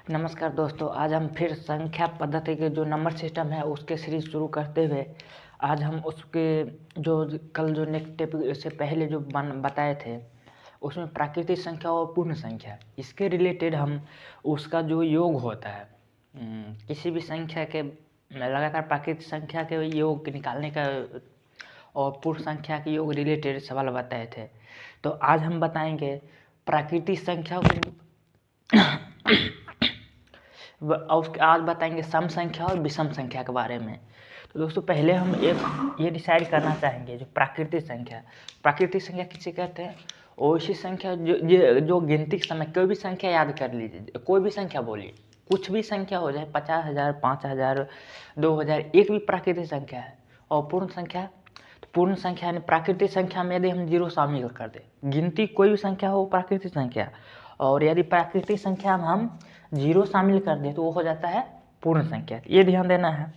नमस्कार दोस्तों, आज हम फिर संख्या पद्धति के जो नंबर सिस्टम है उसके सीरीज शुरू करते हुए आज हम उसके जो कल जो नेक्स्ट टॉपिक इससे पहले जो बताए थे उसमें प्राकृतिक संख्या और पूर्ण संख्या इसके रिलेटेड हम उसका जो योग होता है किसी भी संख्या के लगातार प्राकृतिक संख्या के योग निकालने का और पूर्ण संख्या के योग रिलेटेड सवाल बताए थे। तो आज हम बताएंगे प्राकृतिक संख्या और आज बताएंगे सम संख्या और विषम संख्या के बारे में। तो दोस्तों पहले हम एक ये डिसाइड करना चाहेंगे जो प्राकृतिक संख्या किसे कहते हैं। वैसी संख्या जो गिनती के समय कोई भी संख्या याद कर लीजिए, कोई भी संख्या बोलिए, कुछ भी संख्या हो जाए 50,000, 5,000, 2,000, एक भी प्राकृतिक संख्या है। और पूर्ण संख्या, तो पूर्ण संख्या यानी प्राकृतिक संख्या में यदि हम 0 शामिल कर दें, गिनती कोई भी संख्या हो प्राकृतिक संख्या, और यदि प्राकृतिक संख्या में हम 0 शामिल कर दें तो वो हो जाता है पूर्ण संख्या। ये ध्यान देना है।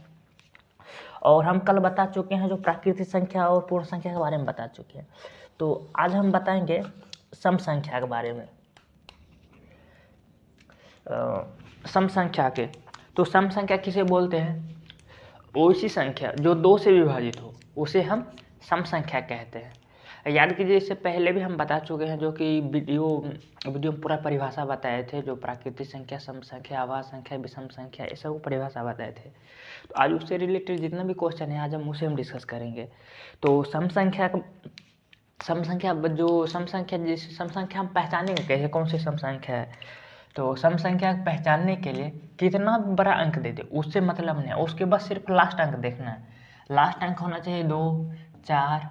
और हम कल बता चुके हैं जो प्राकृतिक संख्या और पूर्ण संख्या के बारे में बता चुके हैं। तो आज हम बताएंगे सम संख्या के बारे में। सम संख्या के तो सम संख्या किसे बोलते हैं? वैसी संख्या जो 2 से विभाजित हो उसे हम सम संख्या कहते हैं। याद कीजिए, इससे पहले भी हम बता चुके हैं जो कि वीडियो में पूरा परिभाषा बताए थे, जो प्राकृतिक संख्या, सम संख्या, आभाज्य संख्या, विषम संख्या, ये सब परिभाषा बताए थे। तो आज उससे रिलेटेड जितना भी क्वेश्चन है आज हम उसे डिस्कस करेंगे। तो सम संख्या हम पहचानेंगे कैसे, कौन सी सम संख्या है। तो सम संख्या पहचानने के लिए कितना बड़ा अंक दे दे उससे मतलब नहीं है, उसके बाद सिर्फ लास्ट अंक देखना है। लास्ट अंक होना चाहिए 2, 4,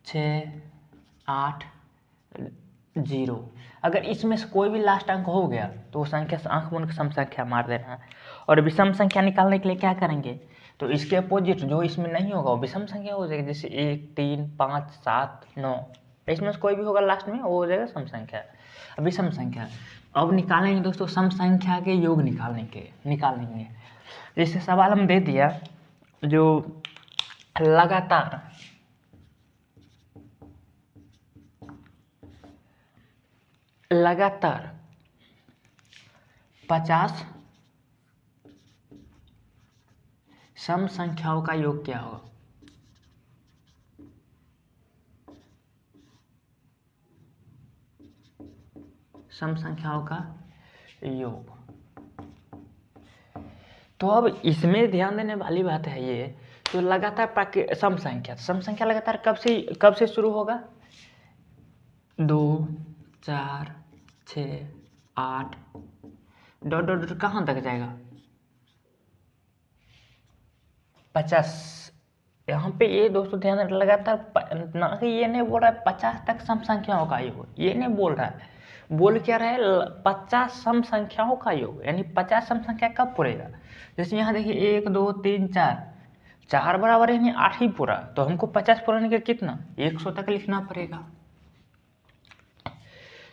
6, 8, 0। अगर इसमें से कोई भी लास्ट अंक हो गया तो वो संख्या आंख बंद सम संख्या मार देना है। और विषम संख्या निकालने के लिए क्या करेंगे, तो इसके अपोजिट जो इसमें नहीं होगा वो विषम संख्या हो जाएगी। जैसे 1, 3, 5, 7, 9, इसमें से कोई भी होगा लास्ट में वो हो जाएगा सम संख्या, विषम संख्या। अब निकालेंगे दोस्तों सम संख्या के योग निकालेंगे। जैसे सवाल हम दे दिया जो लगातार लगातार 50 सम संख्याओं का योग क्या होगा। सम संख्याओं का योग। तो अब इसमें ध्यान देने वाली बात है ये, तो लगातार सम संख्या लगातार कब से शुरू होगा? 2, 4, 6, 8 डॉट डॉट डॉट कहाँ तक जाएगा? 50। यहाँ पे ये दोस्तों ध्यान रखें, लगातार ना कि ये नहीं बोल रहा है 50 तक सम संख्याओं का योग, ये नहीं बोल रहा है। बोल क्या रहा है? 50 सम संख्याओं का योग, यानी 50 सम संख्या कब पूरेगा? जैसे यहाँ देखिए 1, 2, 3, 4 बराबर यानी 8 ही पूरा, तो हमको 50 पूरा के कितना 100 तक लिखना पड़ेगा।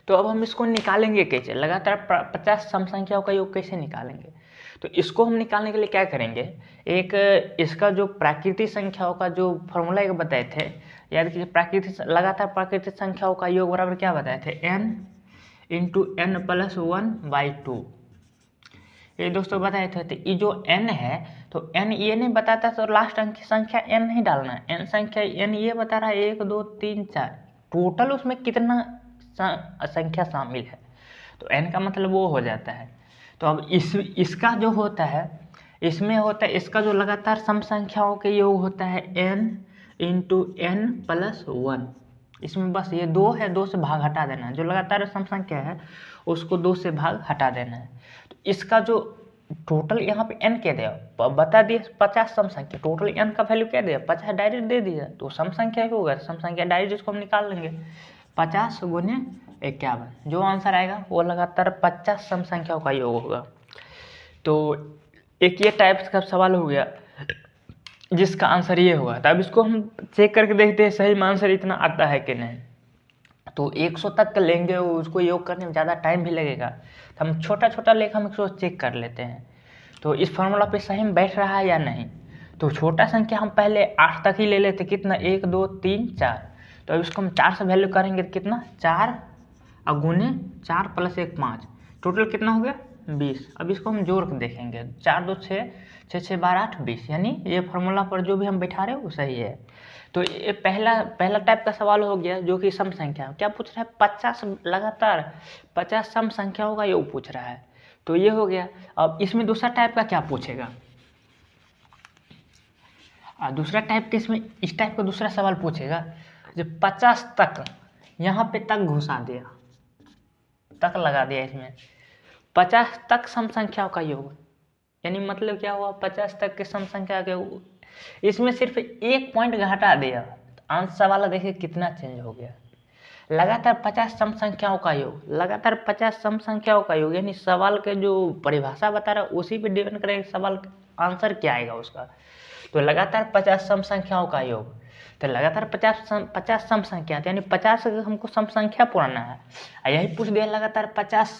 तो अब हम इसको निकालेंगे कैसे, लगातार 50 सम संख्याओं का योग कैसे निकालेंगे? तो इसको हम निकालने के लिए क्या करेंगे, एक इसका जो प्राकृतिक संख्याओं का जो फॉर्मूला एक बताए थे, याद कीजिए, लगातार प्राकृतिक संख्याओं का योग बराबर क्या बताए थे? n × n+1/2। ये दोस्तों बताए थे। तो ये जो n है, तो n ये नहीं बताता तो लास्ट अंक की संख्या n नहीं डालना है। n ये बता रहा है 1, 2, 3, 4, टोटल उसमें कितना संख्या शामिल है, तो n का मतलब वो हो जाता है। तो अब इसका जो होता है, इसमें होता है इसका जो लगातार सम संख्याओं के योग होता है n × n+1। इसमें बस ये 2 है, 2 से भाग हटा देना है। जो लगातार सम संख्या है उसको 2 से भाग हटा देना है। तो इसका जो टोटल यहाँ पे n क्या दिया बता दिए, 50 सम संख्या, टोटल n का वैल्यू क्या दिया 50 डायरेक्ट दे दिया, तो सम संख्या ही होगा। सम संख्या डायरेक्ट इसको हम निकाल लेंगे, 50 × 51। जो आंसर आएगा वो लगातार 50 सम संख्याओं का योग होगा। तो एक ये टाइप्स का सवाल हो गया जिसका आंसर ये होगा। तो अब इसको हम चेक करके देखते हैं सही में आंसर इतना आता है कि नहीं। तो 100 तक लेंगे, उसको योग करने में ज़्यादा टाइम भी लगेगा, तो हम छोटा छोटा लेकर हम इसको चेक कर लेते हैं। तो इस फार्मूला पे सही में बैठ रहा है या नहीं। तो छोटा संख्या हम पहले 8 तक ही ले लेते, कितना 1, 2, 3, 4। तो अब इसको हम 4 से वैल्यू करेंगे तो कितना 4 और गुने 4 + 1 5, टोटल कितना हो गया 20। अब इसको हम जोड़ के देखेंगे, 4 2 6, 6 6 12 8 20, यानी ये फार्मूला पर जो भी हम बैठा रहे हैं वो सही है। तो ये पहला टाइप का सवाल हो गया जो कि सम संख्या। क्या पूछ रहा है? 50 लगातार 50 सम संख्याओं का योग पूछ रहा है, तो ये हो गया। अब इसमें दूसरा टाइप का क्या पूछेगा? दूसरा टाइप के इसमें इस टाइप का दूसरा सवाल पूछेगा जो 50 तक, यहाँ पे तक घुसा दिया, तक लगा दिया इसमें, 50 तक सम संख्याओं का योग, यानी मतलब क्या हुआ? 50 तक के सम संख्या के इसमें सिर्फ एक पॉइंट घटा दिया, तो आंसर वाला देखिए कितना चेंज हो गया। लगातार 50 सम संख्याओं का योग, लगातार 50 सम संख्याओं का योग, यानी सवाल के जो परिभाषा बता रहा है उसी पे डिपेंड करेगा सवाल आंसर क्या आएगा उसका। तो लगातार 50 सम संख्याओं का योग, तो लगातार 50 सम संख्या, यानी 50 हमको सम संख्या पुराना है, यही पूछ दिया लगातार 50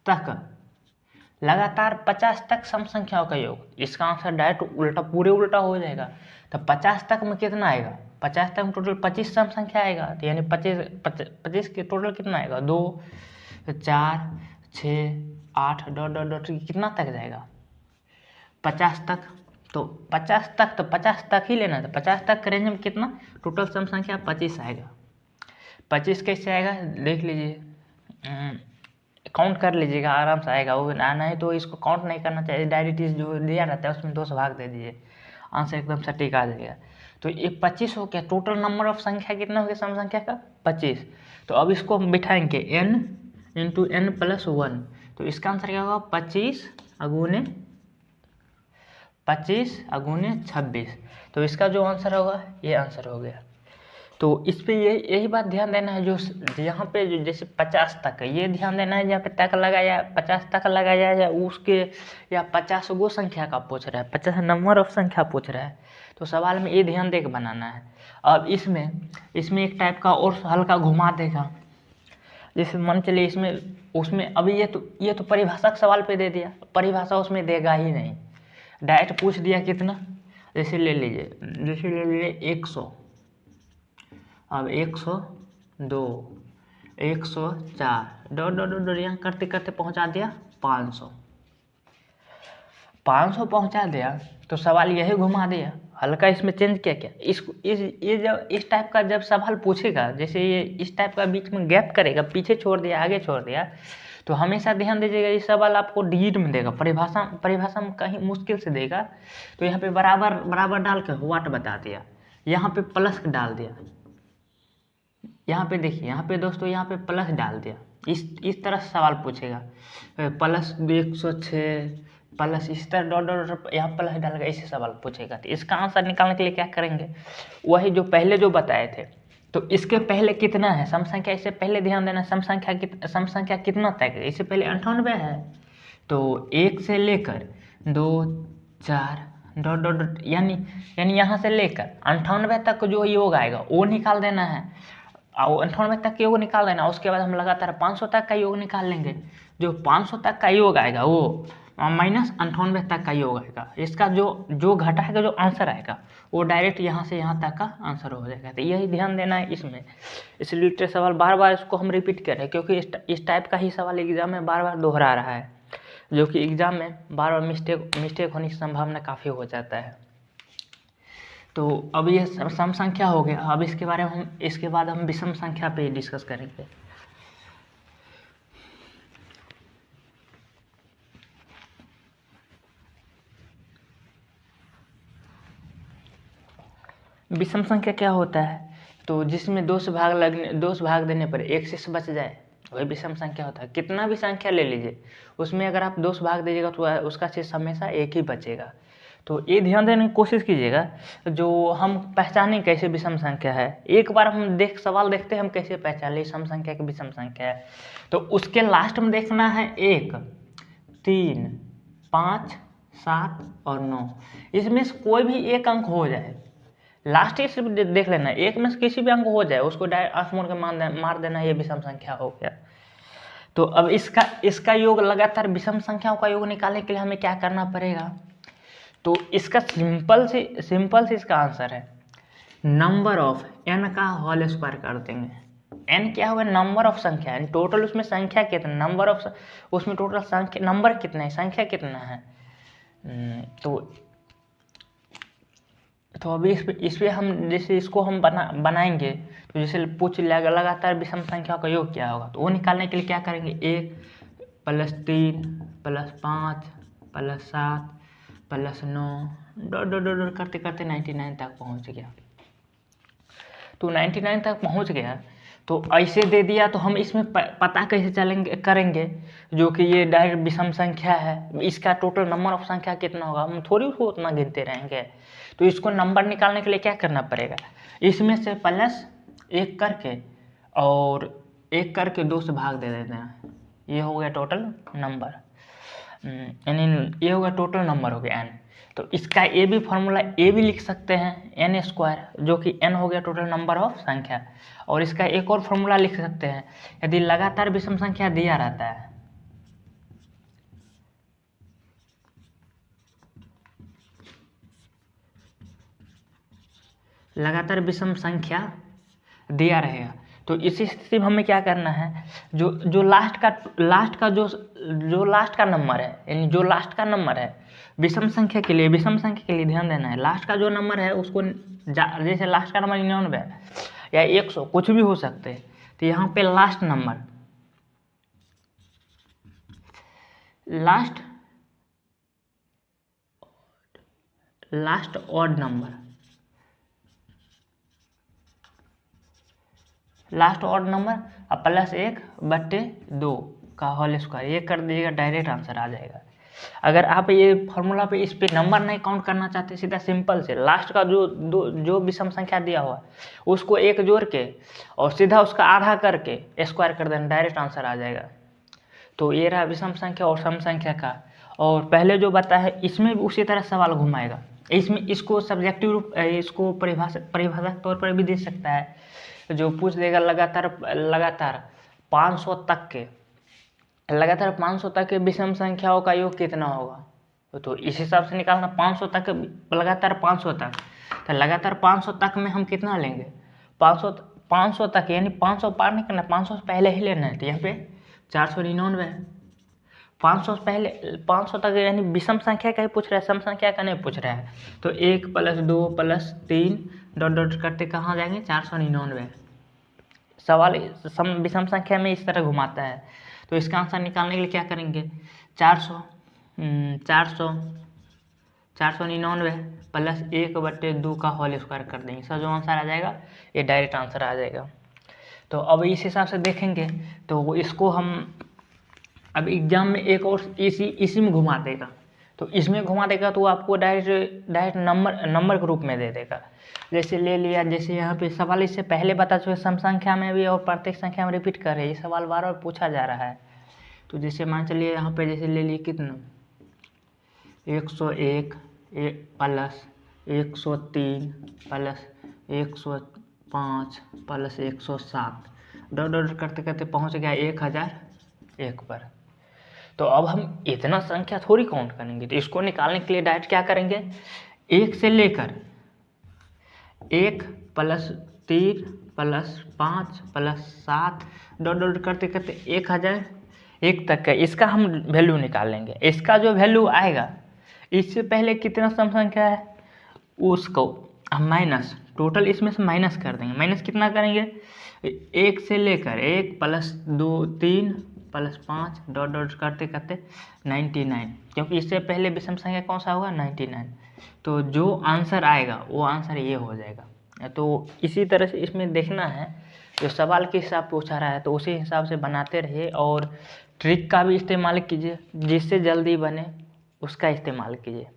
तक, लगातार 50 तक सम संख्याओं का योग। इसका आंसर डायरेक्ट उल्टा, पूरे उल्टा हो जाएगा। तो 50 तक में कितना आएगा? 50 तक में टोटल 25 सम संख्या आएगा, तो यानी 25 के टोटल कितना आएगा? 2 4 6 8 डॉट डॉट डॉट कितना तक जाएगा? 50 तक। तो 50 तक, तो 50 तक ही लेना था। 50 तक के रेंज में कितना टोटल सम संख्या? 25 आएगा। 25 कैसे आएगा देख लीजिए, काउंट कर लीजिएगा, आराम से आएगा। वो आना है तो इसको काउंट नहीं करना चाहिए, डायरेक्ट जो दिया रहता है उसमें 2 से भाग दे दीजिए, आंसर एकदम सटीक आ जाएगा। तो ये 25 हो गया। टोटल नंबर ऑफ संख्या कितना हो गया सम संख्या का? 25। तो अब इसको हम बिठाएंगे n इंटू n प्लस 1, तो इसका आंसर क्या होगा? 25 अगुने 26। तो इसका जो आंसर होगा ये आंसर हो गया। तो इस पे यही बात ध्यान देना है, जो यहाँ पे जो जैसे 50 तक है, ये ध्यान देना है जहाँ पे तक लगाया 50 तक लगाया जाए उसके, या 50 गो संख्या का पूछ रहा है, 50 नंबर ऑफ संख्या पूछ रहा है, तो सवाल में ये ध्यान दे के बनाना है। अब इसमें एक टाइप का और हल्का घुमा देगा, जैसे मान चलिए उसमें अभी ये तो परिभाषा के सवाल पे दे दिया, परिभाषा उसमें देगा ही नहीं, डायरेक्ट पूछ दिया कितना, जैसे ले लीजिए 100, अब 102 104 डॉट डॉट डॉट यहाँ करते करते पहुँचा दिया 500 पहुँचा दिया। तो सवाल यही घुमा दिया, हल्का इसमें चेंज किया क्या? ये जब इस टाइप का जब सवाल पूछेगा, जैसे ये इस टाइप का बीच में गैप करेगा, पीछे छोड़ दिया आगे छोड़ दिया, तो हमेशा ध्यान दीजिएगा ये सवाल आपको डिजिट में देगा, परिभाषा में कहीं मुश्किल से देगा। तो यहाँ पे बराबर डाल के व्हाट बता दिया, यहाँ पे प्लस डाल दिया, यहाँ पे देखिए, यहाँ पे दोस्तों यहाँ पे प्लस डाल दिया, इस तरह से सवाल पूछेगा, प्लस 106 प्लस इस तरह डॉट डॉट यहाँ प्लस डालेगा, ऐसे सवाल पूछेगा। तो इसका आंसर निकालने के लिए क्या करेंगे? वही जो पहले जो बताए थे, तो इसके पहले कितना है सम संख्या, इससे पहले ध्यान देना सम संख्या कितना तक है, इससे पहले 98 है, तो 1 से लेकर 2 4 डॉट डॉट डॉट, यानी यहाँ से लेकर 98 तक जो योग आएगा वो निकाल देना है, और 98 तक का योग निकाल देना। उसके बाद हम लगातार 500 तक का योग निकाल लेंगे, जो 500 तक का योग आएगा वो माइनस 98 तक का योग आएगा, इसका जो घटाएगा जो आंसर आएगा वो डायरेक्ट यहाँ से यहाँ तक का आंसर हो जाएगा। तो यही ध्यान देना है इसमें, इसलिए सवाल बार इसको हम रिपीट कर रहे हैं, क्योंकि इस टाइप का ही सवाल एग्जाम में बार दोहरा रहा है, जो कि एग्जाम में बार मिस्टेक होने की संभावना काफ़ी हो जाता है। तो अब ये सम संख्या हो गया। अब इसके बाद हम विषम संख्या पे डिस्कस करेंगे। विषम संख्या क्या होता है? तो जिसमें 2 से भाग देने पर एक शेष बच जाए वही विषम संख्या होता है। कितना भी संख्या ले लीजिए, उसमें अगर आप 2 से भाग दीजिएगा तो उसका शेष हमेशा एक ही बचेगा। तो ये ध्यान देने की कोशिश कीजिएगा, जो हम पहचानें कैसे विषम संख्या है। एक बार हम सवाल देखते हैं हम कैसे पहचाने सम संख्या की विषम संख्या है, तो उसके लास्ट में देखना है 1 3 5 7 और 9, इसमें से कोई भी एक अंक हो जाए, लास्ट ही सिर्फ देख लेना, एक में से किसी भी अंक हो जाए उसको डायरेक्ट आंख मोड़ के मार देना, ये विषम संख्या हो गया। तो अब इसका योग, लगातार विषम संख्याओं का योग निकालने के लिए हमें क्या करना पड़ेगा? तो इसका सिंपल से इसका आंसर है नंबर ऑफ n का होल स्क्वायर कर देंगे, n क्या होगा, नंबर ऑफ संख्या, टोटल उसमें संख्या कितना, नंबर ऑफ, उसमें टोटल संख्या नंबर कितना है, संख्या कितना है। तो अभी इस पे हम जैसे इसको हम बनाएंगे, तो जैसे पूछ लगातार विषम संख्या का योग क्या होगा, तो वो निकालने के लिए क्या करेंगे, 1 + 3 + 5 + 7 + 9 डॉट डॉट डॉट करते करते 99 तक पहुंच गया। तो 99 तक पहुंच गया, तो ऐसे दे दिया तो हम इसमें पता कैसे करेंगे जो कि ये डायरेक्ट विषम संख्या है, इसका टोटल नंबर ऑफ संख्या कितना होगा, हम थोड़ी उसको उतना गिनते रहेंगे। तो इसको नंबर निकालने के लिए क्या करना पड़ेगा, इसमें से +1 करके और 1 करके 2 से भाग दे देते हैं, ये हो गया टोटल नंबर, यानी ये हो गया टोटल नंबर हो गया n। तो इसका ये भी फॉर्मूला ए भी लिख सकते हैं n², जो कि n हो गया टोटल नंबर ऑफ संख्या। और इसका एक और फॉर्मूला लिख सकते हैं, यदि लगातार विषम संख्या दिया रहता है, लगातार विषम संख्या दिया रहेगा, तो इसी स्थिति में हमें क्या करना है, जो लास्ट का जो लास्ट का नंबर है, यानी जो लास्ट का नंबर है विषम संख्या के लिए ध्यान देना है, लास्ट का जो नंबर है उसको जैसे लास्ट का नंबर 99 है या 100 कुछ भी हो सकते हैं, तो यहाँ पे लास्ट ऑड नंबर, अब +1/2 का होल स्क्वायर, ये कर दीजिएगा, डायरेक्ट आंसर आ जाएगा। अगर आप ये फॉर्मूला पे इस पे नंबर नहीं काउंट करना चाहते, सीधा सिंपल से लास्ट का जो विषम संख्या दिया हुआ उसको 1 जोड़ के और सीधा उसका आधा करके स्क्वायर कर देना, डायरेक्ट आंसर आ जाएगा। तो ये रहा विषम संख्या और सम संख्या का। और पहले जो बताया है इसमें भी उसी तरह सवाल घुमाएगा, इसमें इसको सब्जेक्टिव रूप, इसको परिभाषा के तौर पर भी दे सकता है, जो पूछ देगा लगातार 500 तक के विषम संख्याओं का योग कितना होगा, तो इस हिसाब से निकालना 500 तक, लगातार 500 तक, तो लगातार 500 तक में हम कितना लेंगे, 500 तक, यानी 500 पार नहीं करना, 500 से पहले ही लेना है, तो यहाँ पे 499 है। 500 तक यानी विषम संख्या का ही पूछ रहा है, सम संख्या का नहीं पूछ रहा है। तो 1 + 2 + 3 डॉट डॉट करते कहाँ जाएंगे, 499। सवाल विषम संख्या में इस तरह घुमाता है। तो इसका आंसर निकालने के लिए क्या करेंगे, 499 + 1/2 का होल स्क्वायर कर देंगे, इसका जो आंसर आ जाएगा ये डायरेक्ट आंसर आ जाएगा। तो अब इस हिसाब से देखेंगे, तो इसको हम अब एग्जाम में एक और इसी में घुमा देगा, तो इसमें घुमा देगा तो आपको डायरेक्ट नंबर के रूप में दे देगा। जैसे ले लिया, जैसे यहाँ पे सवाल इससे पहले बता चुके, सम संख्या में भी और प्रत्येक संख्या में रिपीट कर रहे हैं, ये सवाल बार बार पूछा जा रहा है। तो जैसे मान चलिए यहाँ पे जैसे ले लिए कितना, 101 + 103 + 105 + 107 डॉट डॉट करते करते पहुँच गया 1001 पर। तो अब हम इतना संख्या थोड़ी काउंट करेंगे, तो इसको निकालने के लिए डायरेक्ट क्या करेंगे, 1 से लेकर 1 + 3 + 5 + 7 डॉट डॉट करते करते 1001 तक का इसका हम वैल्यू निकालेंगे। इसका जो वैल्यू आएगा, इससे पहले कितना सम संख्या है उसको हम माइनस, टोटल इसमें से माइनस कर देंगे। माइनस कितना करेंगे, 1 से लेकर 1 + 2 3 + 5 डॉट डॉट करते करते 99, क्योंकि इससे पहले विषम संख्या कौन सा होगा, 99। तो जो आंसर आएगा वो आंसर ये हो जाएगा। तो इसी तरह से इसमें देखना है, जो सवाल के हिसाब पूछा रहा है तो उसी हिसाब से बनाते रहिए, और ट्रिक का भी इस्तेमाल कीजिए, जिससे जल्दी बने उसका इस्तेमाल कीजिए।